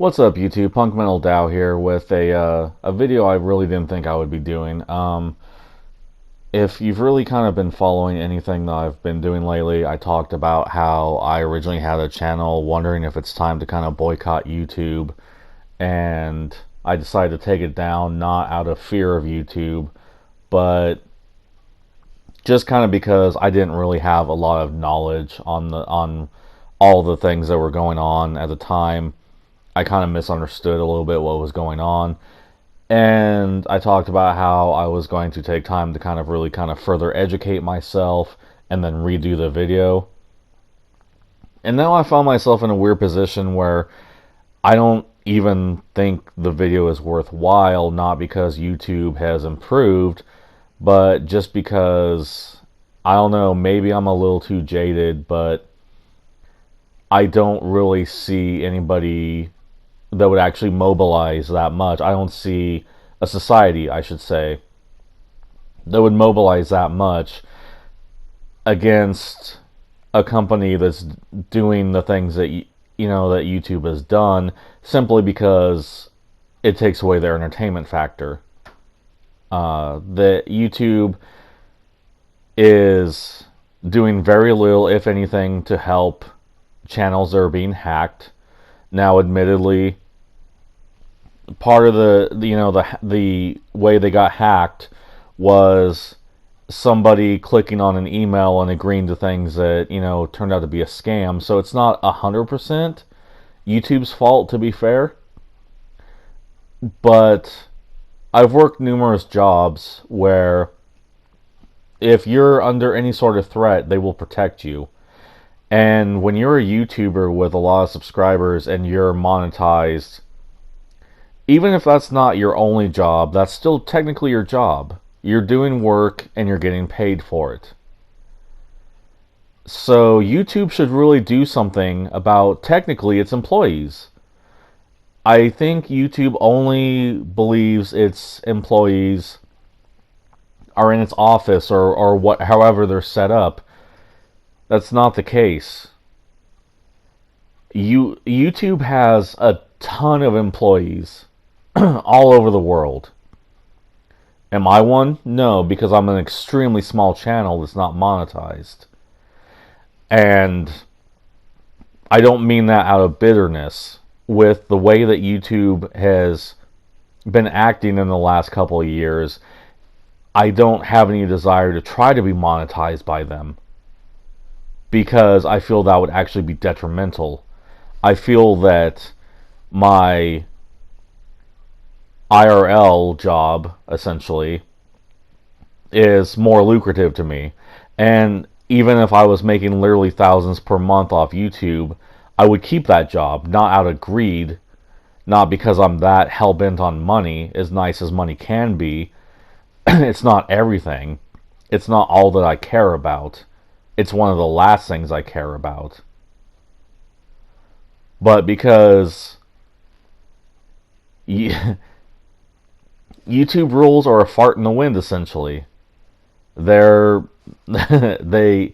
What's up, YouTube? Punk Metal Dow here with a video I really didn't think I would be doing. If you've really kind of been following anything that I've been doing lately, I talked about how I originally had a channel wondering if it's time to kind of boycott YouTube, and I decided to take it down not out of fear of YouTube, but just kind of because I didn't really have a lot of knowledge on all the things that were going on at the time. I kind of misunderstood a little bit what was going on. And I talked about how I was going to take time to kind of really kind of further educate myself and then redo the video. And now I found myself in a weird position where I don't even think the video is worthwhile, not because YouTube has improved, but just because, I don't know, maybe I'm a little too jaded, but I don't really see anybody that would actually mobilize that much. I don't see a society, I should say, that would mobilize that much against a company that's doing the things that that YouTube has done simply because it takes away their entertainment factor. That YouTube is doing very little, if anything, to help channels that are being hacked. Now, admittedly, part of the way they got hacked was somebody clicking on an email and agreeing to things that turned out to be a scam. So it's not 100% YouTube's fault, to be fair. But I've worked numerous jobs where if you're under any sort of threat, they will protect you. And when you're a YouTuber with a lot of subscribers and you're monetized, even if that's not your only job, that's still technically your job. You're doing work and you're getting paid for it. So YouTube should really do something about technically its employees. I think YouTube only believes its employees are in its office or however they're set up. That's not the case. YouTube has a ton of employees all over the world. Am I one? No, because I'm an extremely small channel that's not monetized. And I don't mean that out of bitterness. With the way that YouTube has been acting in the last couple of years, I don't have any desire to try to be monetized by them, because I feel that would actually be detrimental. I feel that my IRL job, essentially, is more lucrative to me. And even if I was making literally thousands per month off YouTube, I would keep that job, not out of greed, not because I'm that hell-bent on money, as nice as money can be. It's not everything. It's not all that I care about. It's one of the last things I care about. But because YouTube rules are a fart in the wind, essentially. They're they're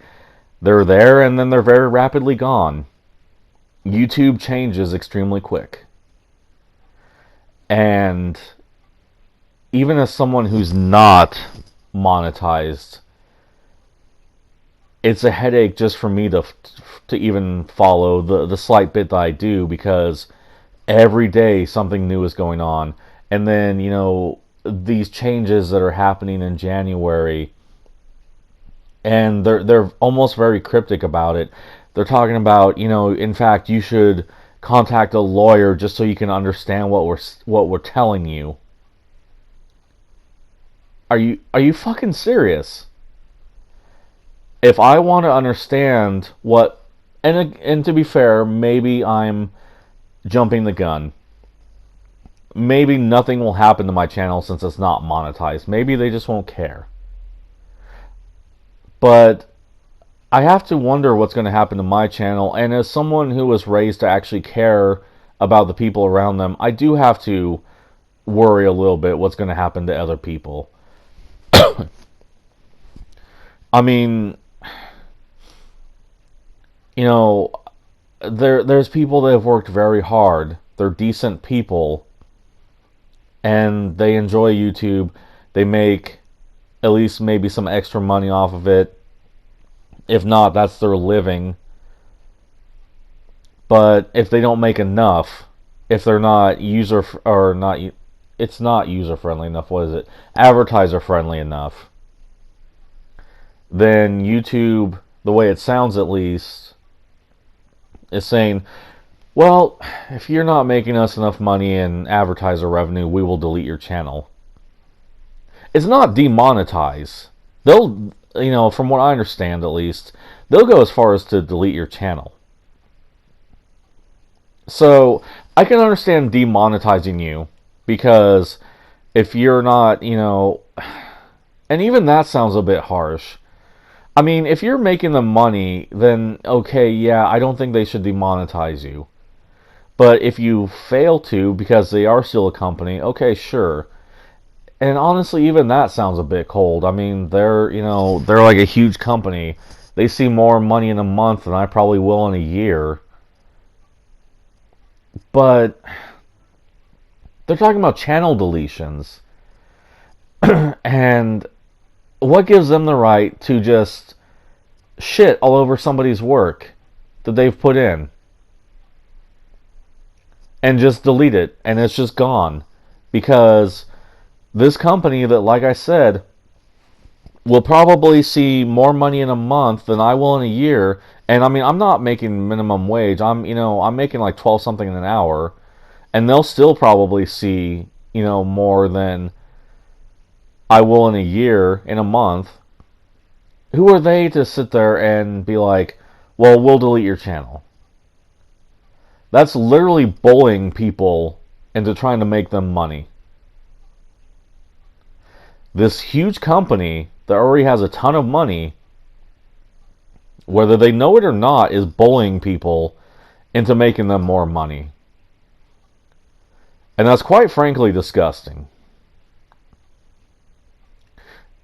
there and then they're very rapidly gone. YouTube changes extremely quick. And even as someone who's not monetized, it's a headache just for me to even follow the slight bit that I do, because every day something new is going on. And then, these changes that are happening in January, and they're almost very cryptic about it. They're talking about, in fact, you should contact a lawyer just so you can understand what we're telling you. Are you fucking serious? If I want to understand what, and to be fair, maybe I'm jumping the gun. Maybe nothing will happen to my channel since it's not monetized. Maybe they just won't care. But I have to wonder what's going to happen to my channel, and as someone who was raised to actually care about the people around them, I do have to worry a little bit what's going to happen to other people. I mean, there's people that have worked very hard they're decent people, and they enjoy YouTube. They make at least maybe some extra money off of it. If not, that's their living. But if they don't make enough, if they're not user or not, it's not user friendly enough. What is it? Advertiser friendly enough. Then YouTube, the way it sounds at least, is saying, well, if you're not making us enough money in advertiser revenue, we will delete your channel. It's not demonetize. They'll, from what I understand at least, they'll go as far as to delete your channel. So I can understand demonetizing you, because if you're not, and even that sounds a bit harsh. I mean, if you're making the money, then okay, yeah, I don't think they should demonetize you. But if you fail to, because they are still a company, okay, sure. And honestly, even that sounds a bit cold. I mean, they're like a huge company. They see more money in a month than I probably will in a year. But they're talking about channel deletions. And what gives them the right to just shit all over somebody's work that they've put in and just delete it and it's just gone? Because this company that, like I said, will probably see more money in a month than I will in a year. And I mean, I'm not making minimum wage. I'm making like 12 something an hour, and they'll still probably see, more than I will in a year, in a month. Who are they to sit there and be like, well, we'll delete your channel? That's literally bullying people into trying to make them money. This huge company that already has a ton of money, whether they know it or not, is bullying people into making them more money. And that's quite frankly disgusting.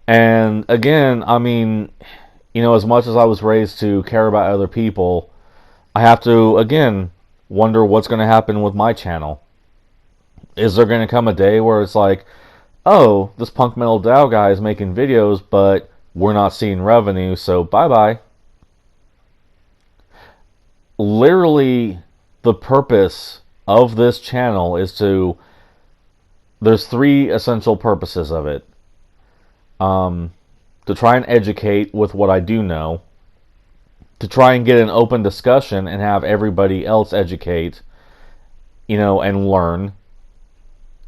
And again, I mean, as much as I was raised to care about other people, I have to, again, wonder what's going to happen with my channel. Is there going to come a day where it's like, oh, this Punk Metal Dow guy is making videos, but we're not seeing revenue, so bye-bye. Literally, the purpose of this channel is there's 3 essential purposes of it. To try and educate with what I do know, to try and get an open discussion and have everybody else educate, and learn.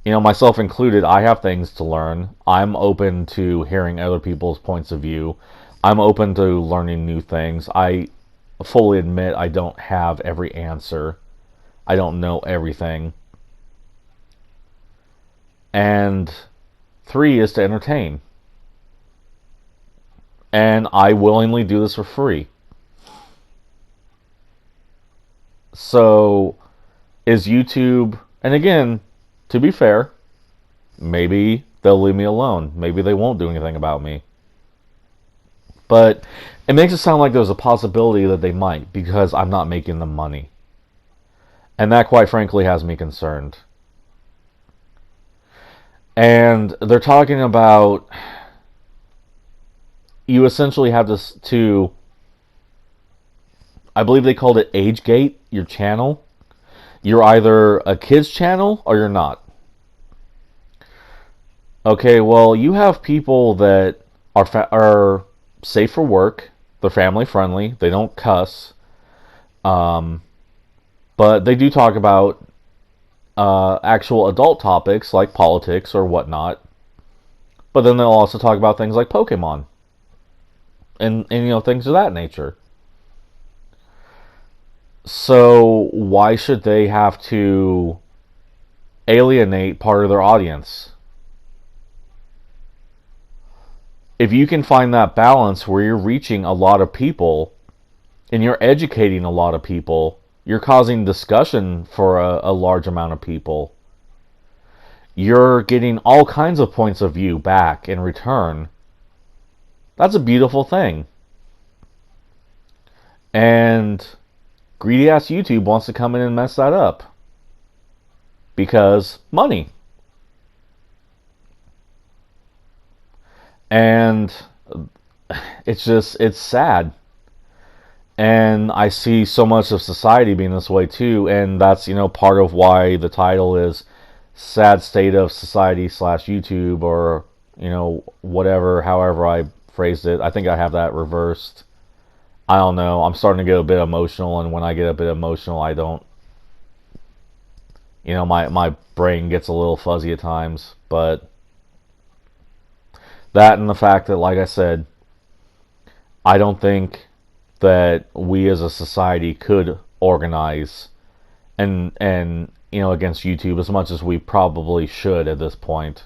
Myself included, I have things to learn. I'm open to hearing other people's points of view. I'm open to learning new things. I fully admit I don't have every answer. I don't know everything. And 3 is to entertain. And I willingly do this for free. So, is YouTube, and again, to be fair, maybe they'll leave me alone. Maybe they won't do anything about me. But it makes it sound like there's a possibility that they might, because I'm not making them money. And that, quite frankly, has me concerned. And they're talking about, you essentially have to, I believe they called it age gate your channel. You're either a kid's channel or you're not. Okay, well, you have people that are safe for work. They're family friendly. They don't cuss. But they do talk about actual adult topics like politics or whatnot. But then they'll also talk about things like Pokemon and things of that nature. So why should they have to alienate part of their audience? If you can find that balance where you're reaching a lot of people and you're educating a lot of people, you're causing discussion for a large amount of people, you're getting all kinds of points of view back in return. That's a beautiful thing. And greedy ass YouTube wants to come in and mess that up. because money. And it's sad. And I see so much of society being this way too, and that's, part of why the title is Sad State of Society / YouTube, or, whatever, however I phrased it. I think I have that reversed. I don't know. I'm starting to get a bit emotional, and when I get a bit emotional, I don't, my brain gets a little fuzzy at times. But that, and the fact that, like I said, I don't think that we as a society could organize and against YouTube as much as we probably should at this point.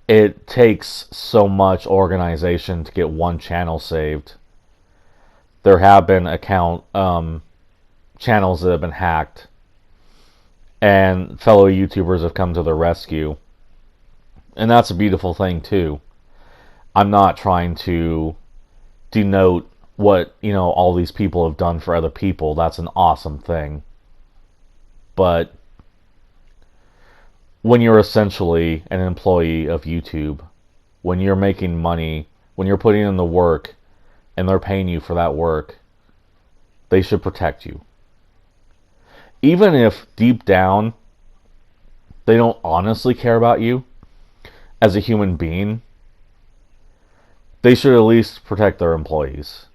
It takes so much organization to get one channel saved. There have been channels that have been hacked, and fellow YouTubers have come to the rescue, and that's a beautiful thing too. I'm not trying to denote what, all these people have done for other people. That's an awesome thing. But when you're essentially an employee of YouTube, when you're making money, when you're putting in the work, and they're paying you for that work, they should protect you. Even if deep down they don't honestly care about you as a human being, they should at least protect their employees.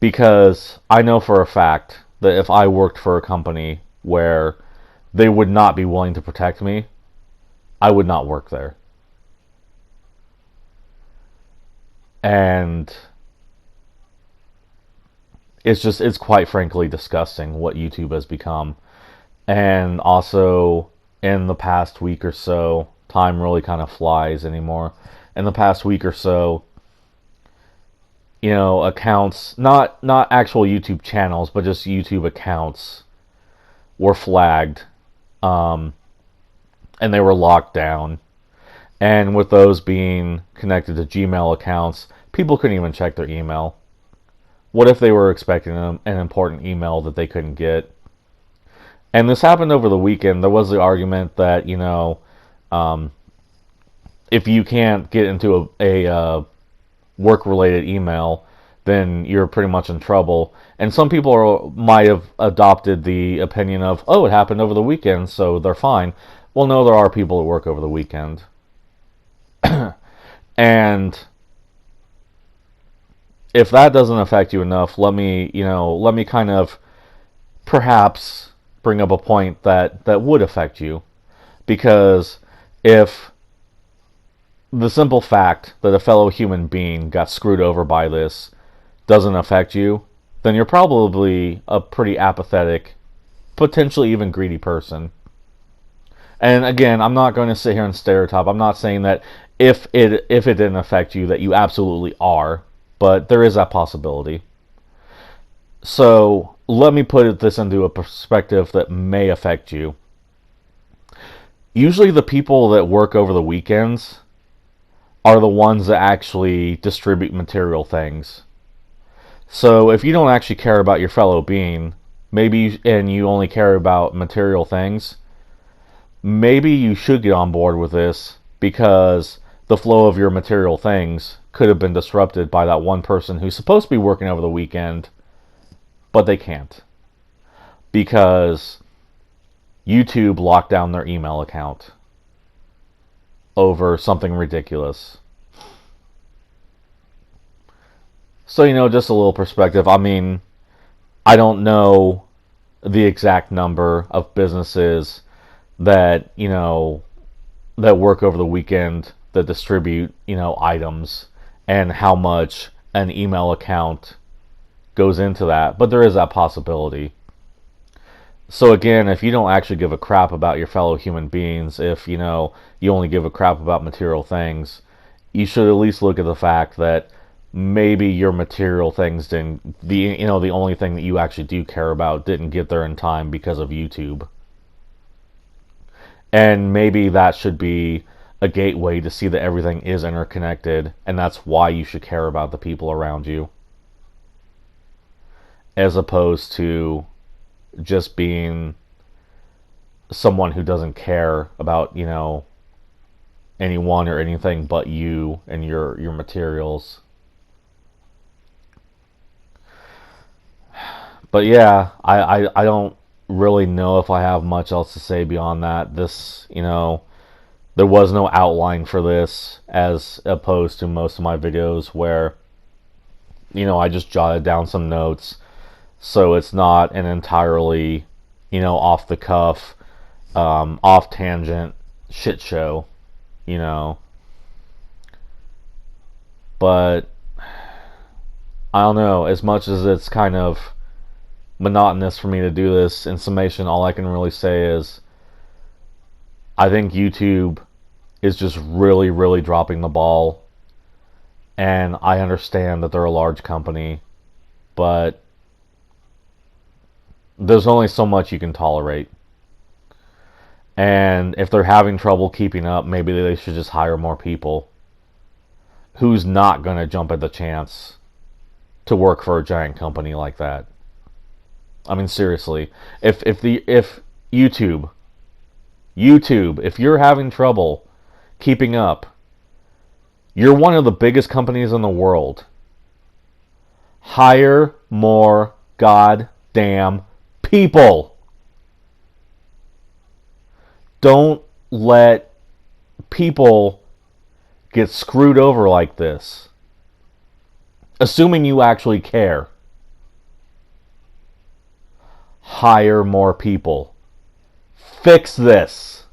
Because I know for a fact that if I worked for a company where they would not be willing to protect me, I would not work there. And it's quite frankly disgusting what YouTube has become. And also, in the past week or so, time really kind of flies anymore. In the past week or so, accounts, not actual YouTube channels, but just YouTube accounts were flagged, and they were locked down. And with those being connected to Gmail accounts, people couldn't even check their email. What if they were expecting an important email that they couldn't get? And this happened over the weekend. There was the argument that, if you can't get into a work-related email, then you're pretty much in trouble. And some people might have adopted the opinion of, oh, it happened over the weekend, so they're fine. Well, no, there are people that work over the weekend. And if that doesn't affect you enough, let me kind of perhaps bring up a point that would affect you. Because if the simple fact that a fellow human being got screwed over by this doesn't affect you, then you're probably a pretty apathetic, potentially even greedy person. And again, I'm not going to sit here and stereotype. I'm not saying that if it didn't affect you, that you absolutely are, but there is that possibility. So let me put this into a perspective that may affect you. Usually the people that work over the weekends are the ones that actually distribute material things. So if you don't actually care about your fellow being, and you only care about material things, maybe you should get on board with this, because the flow of your material things could have been disrupted by that one person who's supposed to be working over the weekend, but they can't. Because YouTube locked down their email account over something ridiculous. So, just a little perspective. I mean, I don't know the exact number of businesses that, that work over the weekend that distribute, items, and how much an email account goes into that. But there is that possibility. So again, if you don't actually give a crap about your fellow human beings, if, you only give a crap about material things, you should at least look at the fact that maybe your material things the only thing that you actually do care about didn't get there in time because of YouTube. And maybe that should be a gateway to see that everything is interconnected, and that's why you should care about the people around you, as opposed to just being someone who doesn't care about, anyone or anything but you and your materials. But yeah, I don't really know if I have much else to say beyond that. This, there was no outline for this as opposed to most of my videos where, I just jotted down some notes. So it's not an entirely, off the cuff, off tangent shit show, you know. But I don't know, as much as it's kind of monotonous for me to do this, in summation, all I can really say is I think YouTube is just really, really dropping the ball. And I understand that they're a large company, but there's only so much you can tolerate. And if they're having trouble keeping up, maybe they should just hire more people. Who's not going to jump at the chance to work for a giant company like that? I mean, seriously, if YouTube, if you're having trouble keeping up, you're one of the biggest companies in the world. Hire more goddamn people. Don't let people get screwed over like this. Assuming you actually care. Hire more people. Fix this.